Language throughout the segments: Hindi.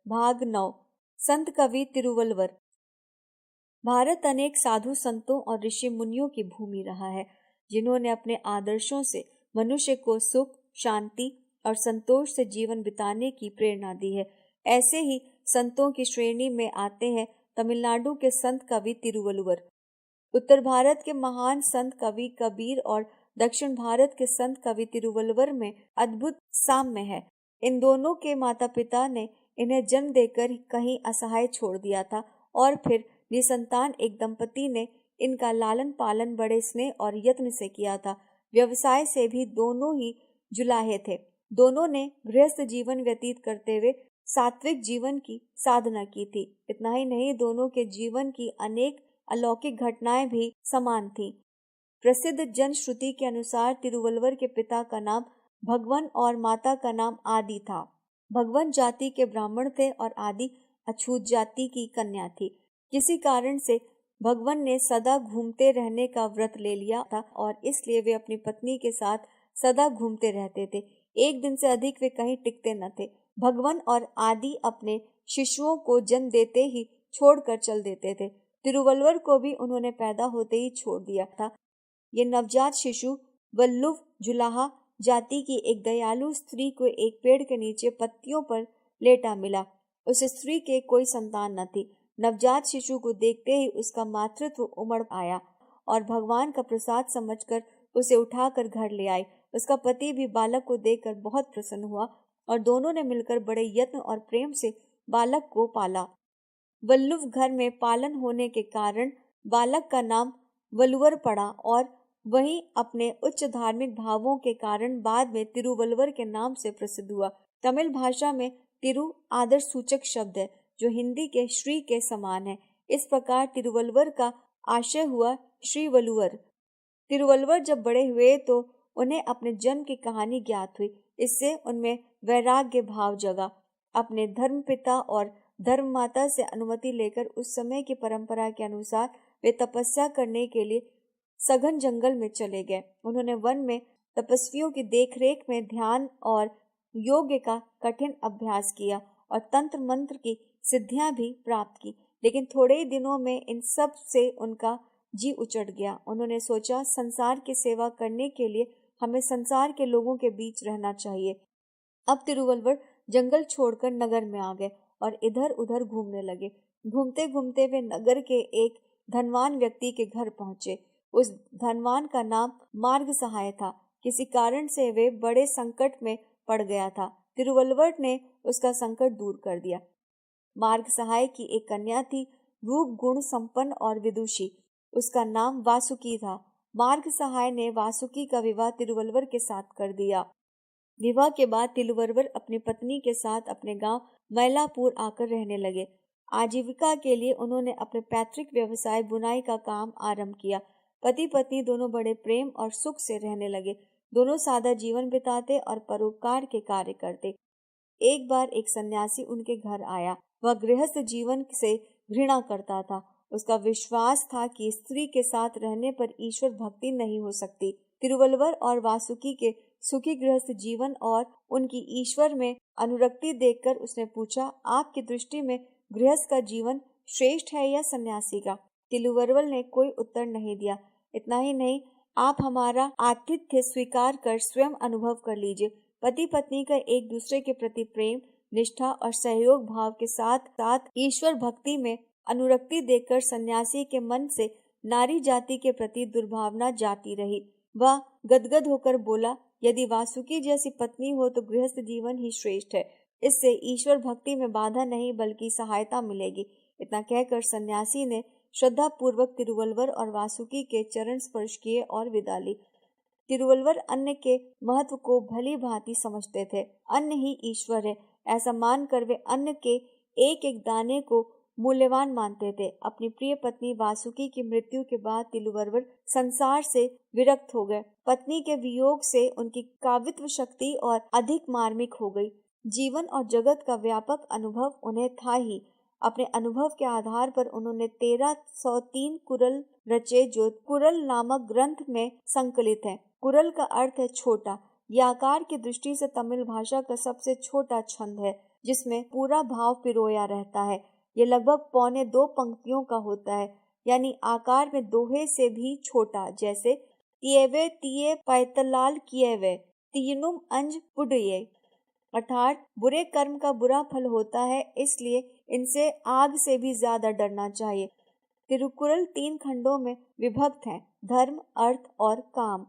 भाग 9। संत कवि तिरुवल्लुवर। भारत अनेक साधु संतों और ऋषि मुनियों की भूमि रहा है, जिन्होंने अपने आदर्शों से मनुष्य को सुख, शांति और संतोष से जीवन बिताने की प्रेरणा दी है। ऐसे ही संतों की श्रेणी में आते हैं तमिलनाडु के संत कवि तिरुवल्लुवर। उत्तर भारत के महान संत कवि कबीर और दक्षिण भारत के संत कवि तिरुवल्लुवर में अद्भुत साम्य है। इन दोनों के माता पिता ने इन्हें जन्म देकर कहीं असहाय छोड़ दिया था और फिर निसंतान एक दंपति ने इनका लालन पालन बड़े स्नेह और यत्न से किया था। व्यवसाय से भी दोनों ही जुलाहे थे। दोनों ने गृहस्थ जीवन व्यतीत करते हुए सात्विक जीवन की साधना की थी। इतना ही नहीं, दोनों के जीवन की अनेक अलौकिक घटनाएं भी समान थी। प्रसिद्ध जनश्रुति के अनुसार तिरुवल्लुवर के पिता का नाम भगवन और माता का नाम आदि था। भगवन जाति के ब्राह्मण थे और आदि अछूत जाति की कन्या थी। किसी कारण से भगवन ने सदा घूमते रहने का व्रत ले लिया था और इसलिए वे अपनी पत्नी के साथ सदा घूमते रहते थे। एक दिन से अधिक वे कहीं टिकते न थे। भगवन और आदि अपने शिशुओं को जन्म देते ही छोड़कर चल देते थे। तिरुवल्लुवर को भी उन्होंने पैदा होते ही छोड़ दिया था। ये नवजात शिशु वल्लुव जुलाहा जाति की एक दयालु स्त्री को एक पेड़ के नीचे पत्तियों पर लेटा मिला। उस स्त्री के कोई संतान न थी। नवजात शिशु को देखते ही उसका मातृत्व उमड़ आया और भगवान का प्रसाद समझकर उसे उठाकर घर ले आई। उसका पति भी बालक को देखकर बहुत प्रसन्न हुआ और दोनों ने मिलकर बड़े यत्न और प्रेम से बालक को पाला। वल्लुव घर में पालन होने के कारण बालक का नाम वल्लुवर पड़ा और वहीं अपने उच्च धार्मिक भावों के कारण बाद में तिरुवल्लुवर के नाम से प्रसिद्ध हुआ। तमिल भाषा में तिरु आदर सूचक शब्द है, जो हिंदी के श्री के समान है। इस प्रकार तिरुवल्लुवर का आशय हुआ श्री वल्लुवर। तिरुवल्लुवर जब बड़े हुए तो उन्हें अपने जन्म की कहानी ज्ञात हुई। इससे उनमें वैराग्य भाव जगा। अपने धर्म पिता और धर्म माता से अनुमति लेकर उस समय की परंपरा के अनुसार वे तपस्या करने के लिए सघन जंगल में चले गए। उन्होंने वन में तपस्वियों की देखरेख में ध्यान और योग का कठिन अभ्यास किया और तंत्र मंत्र की सिद्धियां भी प्राप्त की। लेकिन थोड़े ही दिनों में इन सब से उनका जी उचट गया। उन्होंने सोचा, संसार की सेवा करने के लिए हमें संसार के लोगों के बीच रहना चाहिए। अब तिरुवल्लुवर जंगल छोड़कर नगर में आ गए और इधर उधर घूमने लगे। घूमते घूमते वे नगर के एक धनवान व्यक्ति के घर पहुंचे। उस धनवान का नाम मार्ग सहाय था। किसी कारण से वे बड़े संकट में पड़ गया था। तिरुवल्लुवर ने उसका संकट दूर कर दिया। मार्ग सहाय की एक कन्या थी, रूप गुण संपन्न और विदुषी। उसका नाम वासुकी था। मार्ग सहाय ने वासुकी का विवाह तिरुवल्लुवर के साथ कर दिया। विवाह के बाद तिरुवल्लुवर अपनी पत्नी के साथ अपने गांव मैलापुर आकर रहने लगे। आजीविका के लिए उन्होंने अपने पैतृक व्यवसाय बुनाई का काम आरंभ किया। पति पत्नी दोनों बड़े प्रेम और सुख से रहने लगे। दोनों सादा जीवन बिताते और परोपकार के कार्य करते। एक बार एक सन्यासी उनके घर आया। वह गृहस्थ जीवन से घृणा करता था। उसका विश्वास था कि स्त्री के साथ रहने पर ईश्वर भक्ति नहीं हो सकती। तिरुवल्लुवर और वासुकी के सुखी गृहस्थ जीवन और उनकी ईश्वर में अनुरक्ति देखकर उसने पूछा, आपकी दृष्टि में गृहस्थ का जीवन श्रेष्ठ है या सन्यासी का? तिरुवल्लुवर ने कोई उत्तर नहीं दिया। इतना ही नहीं, आप हमारा आतिथ्य स्वीकार कर स्वयं अनुभव कर लीजिए। पति पत्नी का एक दूसरे के प्रति प्रेम, निष्ठा और सहयोग भाव के साथ साथ ईश्वर भक्ति में अनुरक्ति देखकर सन्यासी के मन से नारी जाति के प्रति दुर्भावना जाती रही। वह गदगद होकर बोला, यदि वासुकी जैसी पत्नी हो तो गृहस्थ जीवन ही श्रेष्ठ है। इससे ईश्वर भक्ति में बाधा नहीं बल्कि सहायता मिलेगी। इतना कहकर सन्यासी ने श्रद्धा पूर्वक तिरुवल्लुवर और वासुकी के चरण स्पर्श किए और विदा ली। तिरुवल्लुवर अन्न के महत्व को भली भांति समझते थे। अन्न ही ईश्वर है, ऐसा मानकर वे अन्न के एक एक दाने को मूल्यवान मानते थे। अपनी प्रिय पत्नी वासुकी की मृत्यु के बाद तिरुवल्लुवर संसार से विरक्त हो गए। पत्नी के वियोग से उनकी काव्यत्व शक्ति और अधिक मार्मिक हो गई। जीवन और जगत का व्यापक अनुभव उन्हें था ही। अपने अनुभव के आधार पर उन्होंने 1303 कुरल रचे, जो कुरल नामक ग्रंथ में संकलित है। कुरल का अर्थ है छोटा। यह आकार की दृष्टि से तमिल भाषा का सबसे छोटा छंद है, जिसमें पूरा भाव पिरोया रहता है। ये लगभग 1.25 पंक्तियों का होता है, यानी आकार में दोहे से भी छोटा, जैसे तियेवे तिये पैतलाल कियेवे तीनुम अंज पुडये, अर्थात बुरे कर्म का बुरा फल होता है, इसलिए इनसे आग से भी ज्यादा डरना चाहिए। तिरुकुरल 3 खंडों में विभक्त है, धर्म, अर्थ और काम।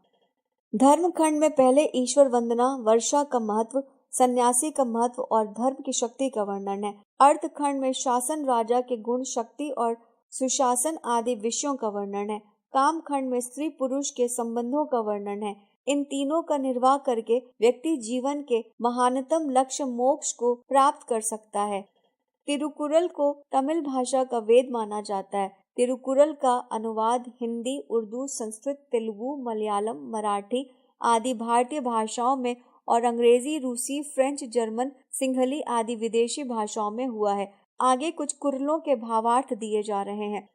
धर्म खंड में पहले ईश्वर वंदना, वर्षा का महत्व, सन्यासी का महत्व और धर्म की शक्ति का वर्णन है। अर्थ खंड में शासन, राजा के गुण, शक्ति और सुशासन आदि विषयों का वर्णन है। काम खंड में स्त्री पुरुष के संबंधों का वर्णन है। इन तीनों का निर्वाह करके व्यक्ति जीवन के महानतम लक्ष्य मोक्ष को प्राप्त कर सकता है। तिरुकुरल को तमिल भाषा का वेद माना जाता है। तिरुकुरल का अनुवाद हिंदी, उर्दू, संस्कृत, तेलुगु, मलयालम, मराठी आदि भारतीय भाषाओं में और अंग्रेजी, रूसी, फ्रेंच, जर्मन, सिंहली आदि विदेशी भाषाओं में हुआ है। आगे कुछ कुरलों के भावार्थ दिए जा रहे हैं।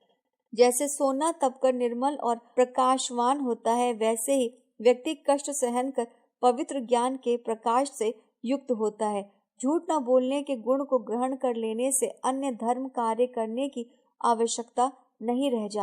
जैसे सोना तपकर निर्मल और प्रकाशवान होता है, वैसे ही व्यक्ति कष्ट सहन कर पवित्र ज्ञान के प्रकाश से युक्त होता है। झूठ न बोलने के गुण को ग्रहण कर लेने से अन्य धर्म कार्य करने की आवश्यकता नहीं रह जाती।